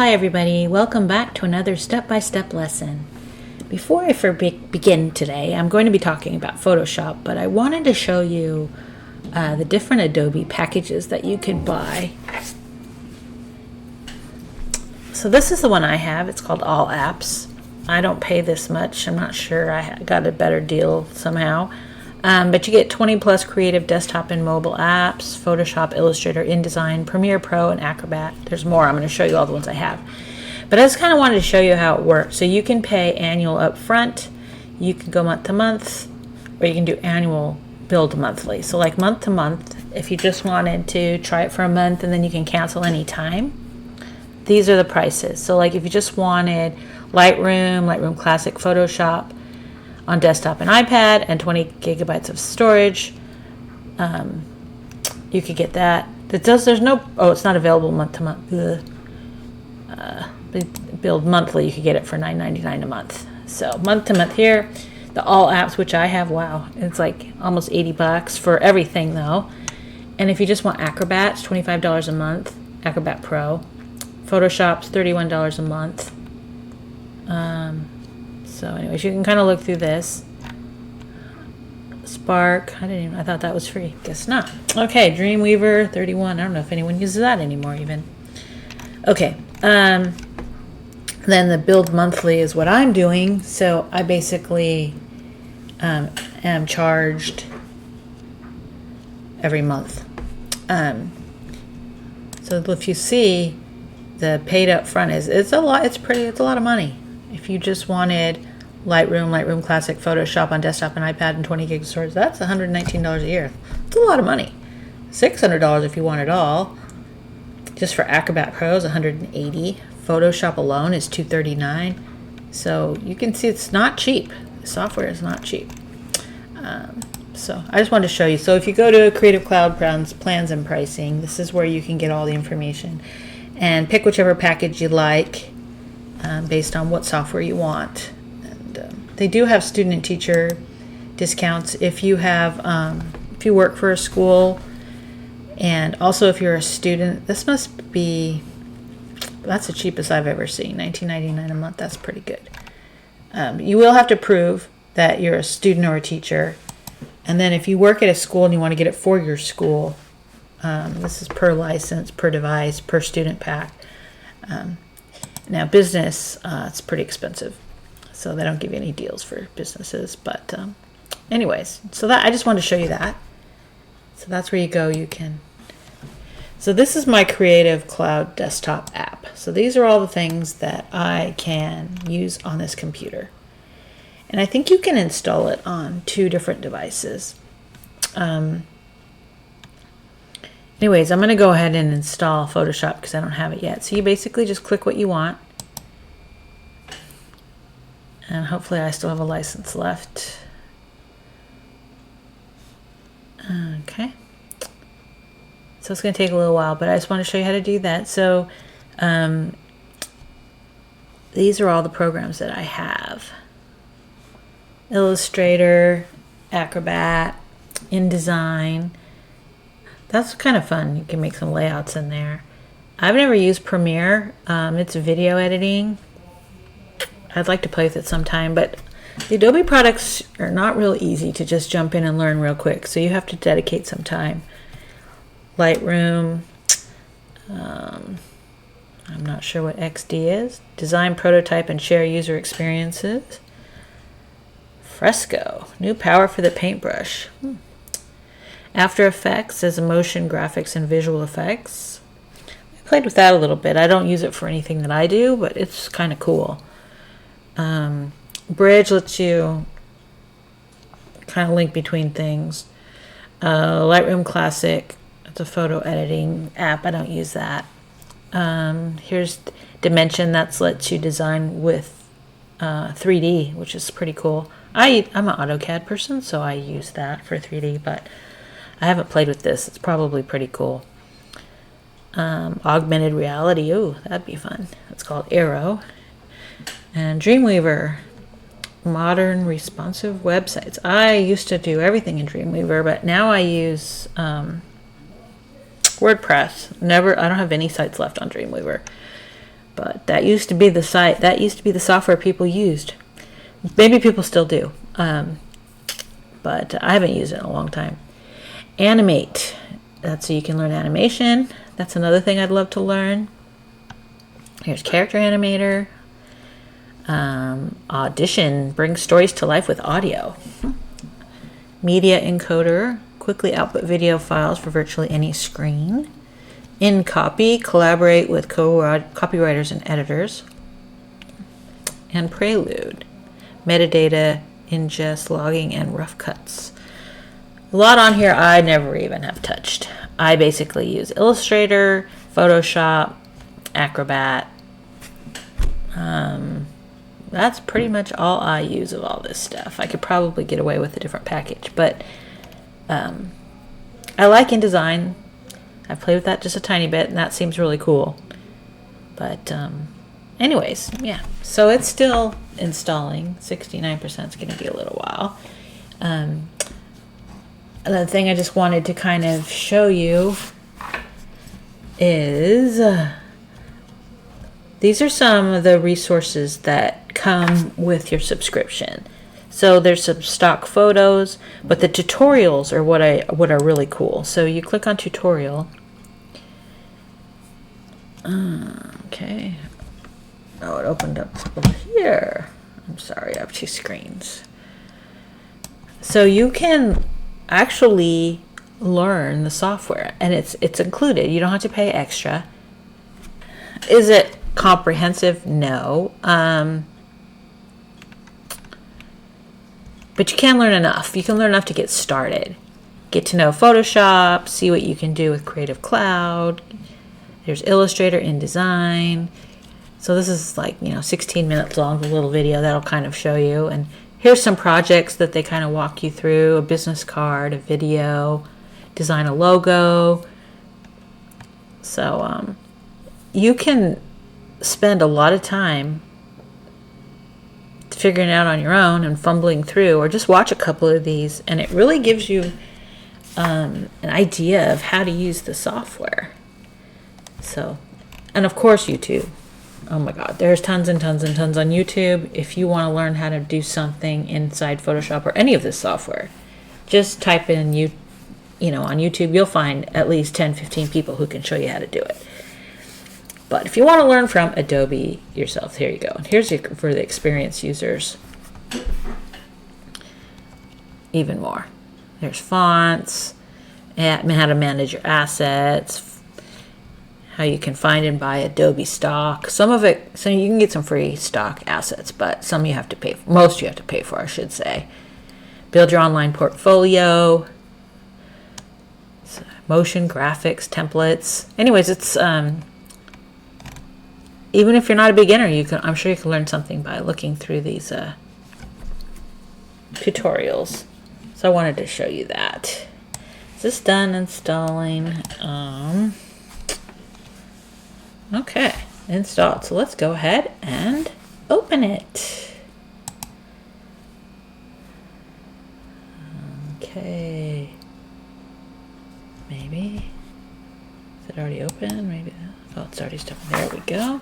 Hi everybody, welcome back to another step-by-step lesson. Before I begin today, I'm going to be talking about Photoshop, but I wanted to show you the different Adobe packages that you can buy. So this is the one I have. It's called All Apps. I don't pay this much. I'm not sure. I got a better deal somehow. But you get 20 plus creative desktop and mobile apps, Photoshop, Illustrator, InDesign, Premiere Pro, and Acrobat. There's more. I'm going to show you all the ones I have. But I just kind of wanted to show you how it works. So you can pay annual up front, you can go month to month, or you can do annual billed monthly. So like month to month, if you just wanted to try it for a month and then you can cancel anytime, these are the prices. So like if you just wanted Lightroom Classic, Photoshop, on desktop and iPad, and 20 gigabytes of storage, you could get that. There's no, it's not available month to month. Billed monthly, you could get it for $9.99 a month. So month to month here, the All Apps, which I have, wow, it's like almost $80 for everything though. And if you just want Acrobat, it's $25 a month, Acrobat Pro. Photoshop's $31 a month. So anyways, you can kind of look through this. Spark, I thought that was free. Guess not. Okay, Dreamweaver, 31. I don't know if anyone uses that anymore even. Okay, then the build monthly is what I'm doing. So I basically am charged every month. So if you see, the paid up front it's a lot. It's a lot of money. If you just wanted Lightroom Classic, Photoshop on desktop and iPad, and 20 gigs of storage, that's $119 a year. It's a lot of money. $600 if you want it all. Just for Acrobat Pro is $180. Photoshop alone is $239. So you can see it's not cheap. The software is not cheap. So I just wanted to show you. So if you go to Creative Cloud plans and pricing, this is where you can get all the information and pick whichever package you like. Based on what software you want. And they do have student and teacher discounts if you have if you work for a school, and also if you're a student. This must be, that's the cheapest I've ever seen, $19.99 a month. That's pretty good. You will have to prove that you're a student or a teacher, and then if you work at a school and you want to get it for your school, this is per license, per device, per student pack. Now business, it's pretty expensive, so they don't give you any deals for businesses. But anyways, so that I just wanted to show you that. So that's where you go. You can. So this is my Creative Cloud desktop app. So these are all the things that I can use on this computer, and I think you can install it on 2 different devices. Anyways, I'm going to go ahead and install Photoshop because I don't have it yet. So you basically just click what you want. And hopefully I still have a license left. Okay. So it's going to take a little while, but I just want to show you how to do that. So these are all the programs that I have. Illustrator, Acrobat, InDesign. That's kind of fun. You can make some layouts in there. I've never used Premiere. It's video editing. I'd like to play with it sometime, but the Adobe products are not real easy to just jump in and learn real quick, so you have to dedicate some time. Lightroom. I'm not sure what XD is. Design, prototype, and share user experiences. Fresco. New power for the paintbrush. After Effects is motion graphics and visual effects. I played with that a little bit. I don't use it for anything that I do, but it's kind of cool. Bridge lets you kind of link between things. Lightroom Classic, it's a photo editing app. I don't use that. Here's Dimension, that lets you design with 3D, which is pretty cool. I'm an AutoCAD person, so I use that for 3D, but I haven't played with this. It's probably pretty cool. Augmented reality. Oh, that'd be fun. It's called Arrow. And Dreamweaver. Modern responsive websites. I used to do everything in Dreamweaver, but now I use WordPress. I don't have any sites left on Dreamweaver. But that used to be the site. That used to be the software people used. Maybe people still do. But I haven't used it in a long time. Animate. That's so you can learn animation. That's another thing I'd love to learn. Here's Character Animator. Audition. Brings stories to life with audio. Media Encoder. Quickly output video files for virtually any screen. InCopy. Collaborate with copywriters and editors. And Prelude. Metadata, ingest, logging, and rough cuts. A lot on here I never even have touched. I basically use Illustrator, Photoshop, Acrobat. That's pretty much all I use of all this stuff. I could probably get away with a different package, but I like InDesign. I've played with that just a tiny bit, and that seems really cool. But anyways, yeah. So it's still installing. 69% is going to be a little while. The thing I just wanted to kind of show you is these are some of the resources that come with your subscription. So there's some stock photos, but the tutorials are what are really cool. So you click on tutorial. Okay. Oh, it opened up over here. I'm sorry, I have two screens. So you can actually learn the software, and it's included. You don't have to pay extra. Is it comprehensive? No. But you can learn enough. You can learn enough to get started. Get to know Photoshop, see what you can do with Creative Cloud. There's Illustrator, InDesign. So this is like, 16 minutes long, the little video that'll kind of show you. And here's some projects that they kind of walk you through: a business card, a video, design a logo. So you can spend a lot of time figuring it out on your own and fumbling through, or just watch a couple of these, and it really gives you an idea of how to use the software. So, and of course YouTube. Oh my God, there's tons and tons and tons on YouTube. If you want to learn how to do something inside Photoshop or any of this software, just type in on YouTube. You'll find at least 10-15 people who can show you how to do it. But if you want to learn from Adobe yourself, here you go. And here's for the experienced users. Even more. There's fonts, how to manage your assets, how you can find and buy Adobe stock. Some of it, so you can get some free stock assets, but some you have to pay for. Most you have to pay for, I should say. Build your online portfolio. Motion graphics, templates. Anyways, it's even if you're not a beginner, I'm sure you can learn something by looking through these tutorials. So I wanted to show you that. Is this done installing? Okay, installed. So let's go ahead and open it. Okay. Maybe. Is it already open? Maybe. Oh, it's already stuff. There we go.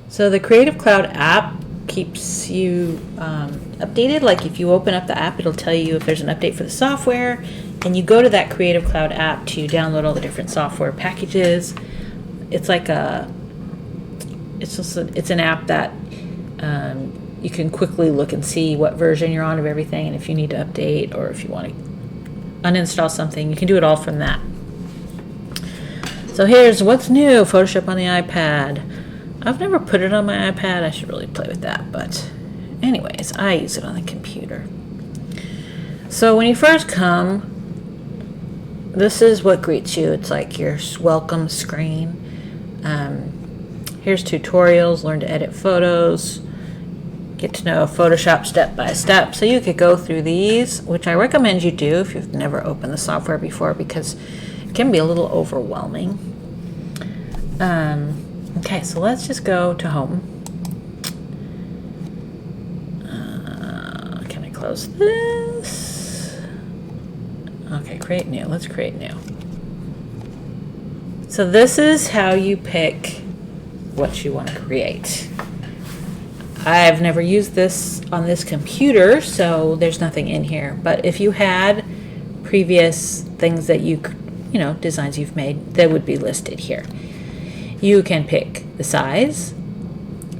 So the Creative Cloud app keeps you updated. Like if you open up the app, it'll tell you if there's an update for the software, and you go to that Creative Cloud app to download all the different software packages. It's like it's an app that you can quickly look and see what version you're on of everything, and if you need to update or if you want to uninstall something, you can do it all from that. So here's what's new: Photoshop on the iPad. I've never put it on my iPad. I should really play with that, but anyways, I use it on the computer. So when you first come, this is what greets you. It's like your welcome screen. Here's tutorials, learn to edit photos, get to know Photoshop step by step. So you could go through these, which I recommend you do if you've never opened the software before, because it can be a little overwhelming. Okay, so let's just go to home. Can I close this? Okay, create new. Let's create new. So this is how you pick what you want to create. I've never used this on this computer, so there's nothing in here. But if you had previous things that you know, designs you've made, that would be listed here. You can pick the size.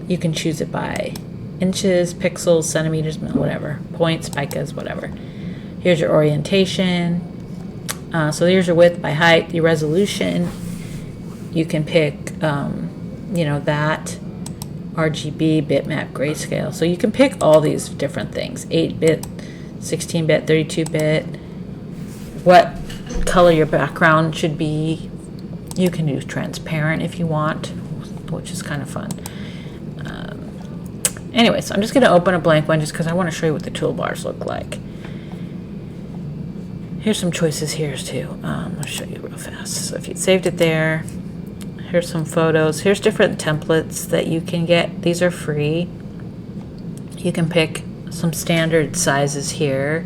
You can choose it by inches, pixels, centimeters, whatever, points, picas, whatever. Here's your orientation. So here's your width by height, your resolution. You can pick, you know, that. RGB, bitmap, grayscale. So you can pick all these different things. 8-bit, 16-bit, 32-bit. What color your background should be. You can use transparent if you want, which is kind of fun. Anyway, so I'm just going to open a blank one just because I want to show you what the toolbars look like. Here's some choices here too. I'll show you real fast. So if you saved it there, here's some photos. Here's different templates that you can get. These are free. You can pick some standard sizes here.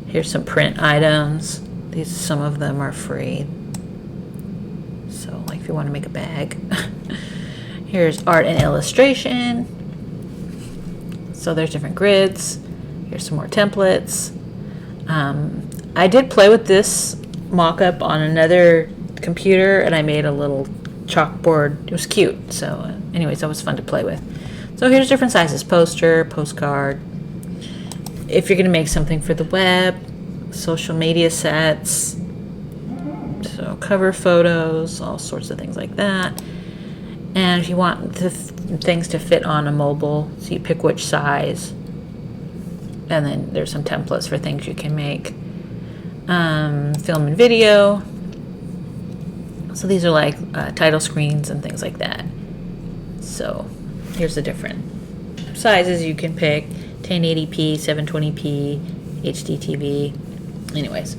Here's some print items. Some of them are free. So like if you want to make a bag. Here's art and illustration. So there's different grids. Here's some more templates. I did play with this mock-up on another computer, and I made a little chalkboard. It was cute. So anyways, that was fun to play with. So here's different sizes: poster, postcard. If you're going to make something for the web, social media sets, so cover photos, all sorts of things like that. And if you want the things to fit on a mobile, so you pick which size. And then there's some templates for things you can make. Film and video. So these are like title screens and things like that. So here's the different sizes you can pick: 1080p, 720p, HD TV. Anyways,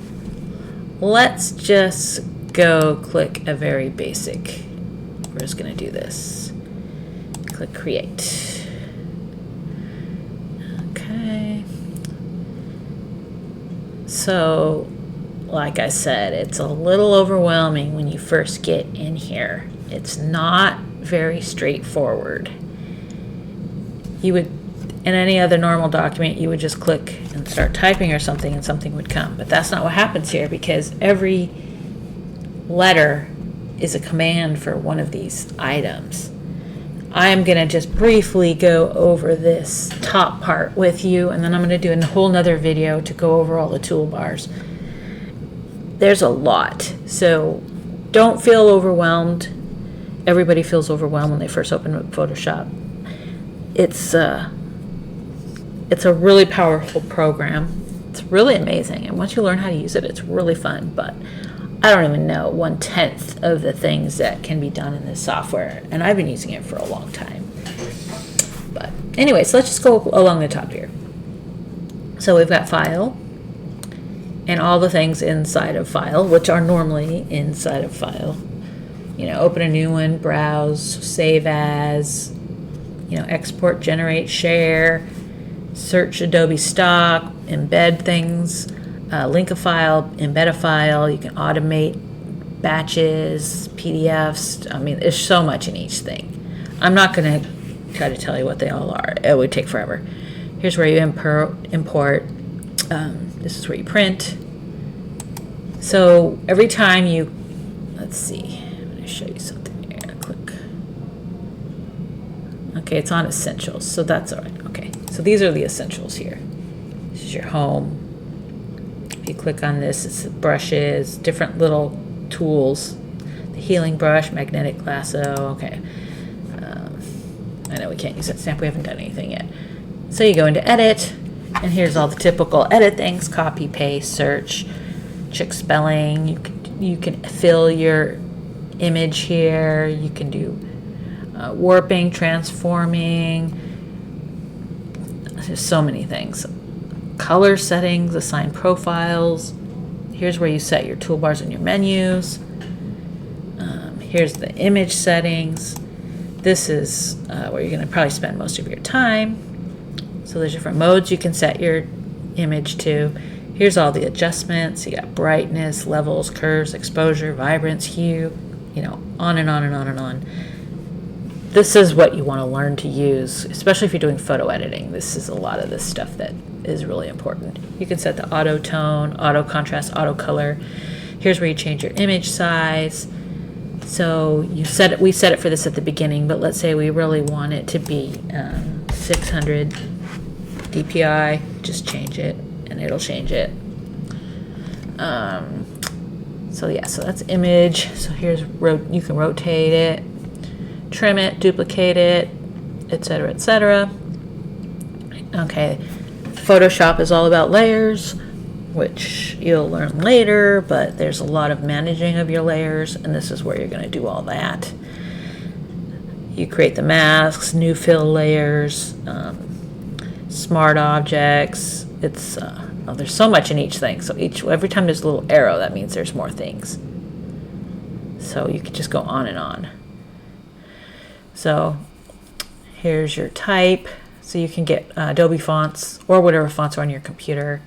let's just go click a very basic. We're just going to do this. Click create. Okay. So, like I said, it's a little overwhelming when you first get in here. It's not very straightforward. You would, in any other normal document, you would just click and start typing or something and something would come. But that's not what happens here, because every letter is a command for one of these items. I'm going to just briefly go over this top part with you, and then I'm going to do a whole nother video to go over all the toolbars. There's a lot, so don't feel overwhelmed. Everybody feels overwhelmed when they first open up Photoshop. It's a really powerful program. It's really amazing, and once you learn how to use it, it's really fun. But I don't even know 1/10 of the things that can be done in this software, and I've been using it for a long time. But anyways, let's just go along the top here. So we've got file and all the things inside of file, which are normally inside of file. You know, open a new one, browse, save as, you know, export, generate, share, search Adobe stock, embed things, link a file, embed a file. You can automate batches, PDFs. I mean, there's so much in each thing. I'm not going to try to tell you what they all are. It would take forever. Here's where you import. This is where you print. So every time you, let's see, I'm going to show you something here. Click. Okay, it's on essentials, so that's all right. Okay, so these are the essentials here. This is your home. If you click on this, it's the brushes, different little tools. The healing brush, magnetic lasso. Okay. I know we can't use that stamp. We haven't done anything yet. So you go into edit, and here's all the typical edit things: copy, paste, search, check spelling. You can fill your image here. You can do warping, transforming. There's so many things. Color settings, assign profiles. Here's where you set your toolbars and your menus. Here's the image settings. This is where you're going to probably spend most of your time. So there's different modes you can set your image to. Here's all the adjustments. You got brightness, levels, curves, exposure, vibrance, hue, you know, on and on and on and on. This is what you want to learn to use, especially if you're doing photo editing. This is a lot of this stuff that is really important. You can set the auto tone, auto contrast, auto color. Here's where you change your image size. So we set it for this at the beginning, but let's say we really want it to be 600 DPI. Just change it, and it'll change it. So yeah, so that's image. So here's you can rotate it, trim it, duplicate it, etc., etc. Okay, Photoshop is all about layers, which you'll learn later, but there's a lot of managing of your layers, and this is where you're going to do all that. You create the masks, new fill layers, smart objects. It's there's so much in each thing. So every time there's a little arrow, that means there's more things. So you could just go on and on. So here's your type. So you can get Adobe fonts or whatever fonts are on your computer.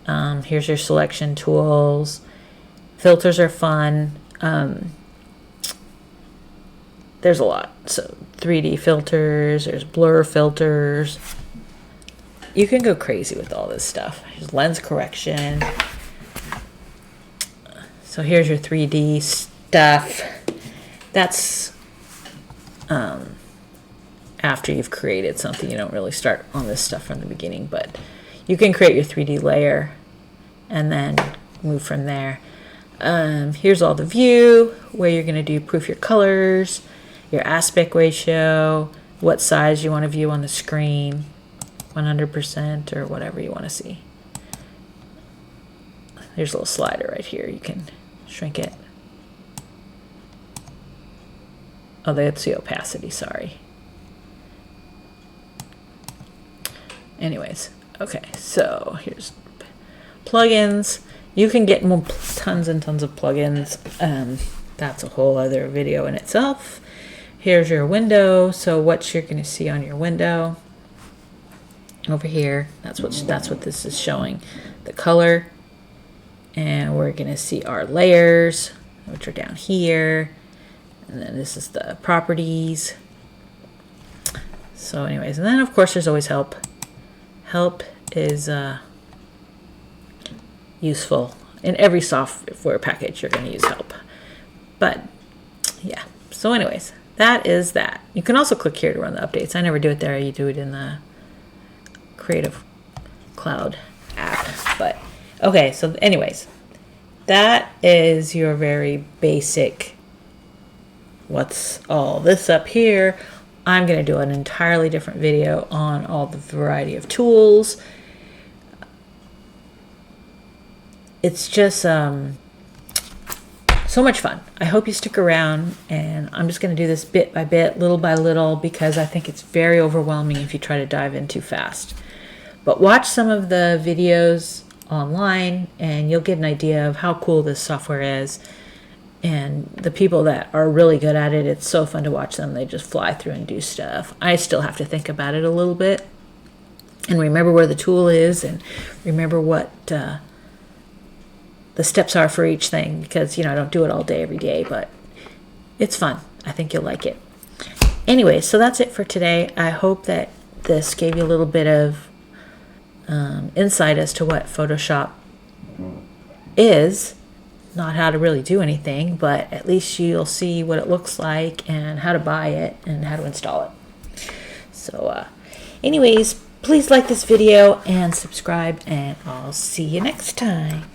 Here's your selection tools. Filters are fun. There's a lot. So 3D filters, there's blur filters. You can go crazy with all this stuff. Here's lens correction. So here's your 3D stuff. That's after you've created something. You don't really start on this stuff from the beginning, but you can create your 3D layer and then move from there. Here's all the view, where you're going to do proof your colors, your aspect ratio, what size you want to view on the screen, 100% or whatever you want to see. There's a little slider right here. You can shrink it. Oh, that's the opacity, sorry. Anyways, okay, so here's plugins. You can get tons and tons of plugins. That's a whole other video in itself. Here's your window. So what you're going to see on your window over here, that's what this is showing, the color. And we're going to see our layers, which are down here. And then this is the properties. So anyways, and then of course there's always help. Help is useful. In every software package you're going to use help. But yeah, so anyways, that is that. You can also click here to run the updates. I never do it there. You do it in the Creative Cloud app. But okay, so anyways, that is your very basic what's all this up here. I'm going to do an entirely different video on all the variety of tools. It's just so much fun. I hope you stick around, and I'm just going to do this bit by bit, little by little, because I think it's very overwhelming if you try to dive in too fast. But watch some of the videos online and you'll get an idea of how cool this software is. And the people that are really good at it, it's so fun to watch them. They just fly through and do stuff. I still have to think about it a little bit and remember where the tool is and remember what the steps are for each thing, because, you know, I don't do it all day, every day, but it's fun. I think you'll like it. Anyway, so that's it for today. I hope that this gave you a little bit of insight as to what Photoshop is. Not how to really do anything, but at least you'll see what it looks like and how to buy it and how to install it. So anyways, please like this video and subscribe, and I'll see you next time.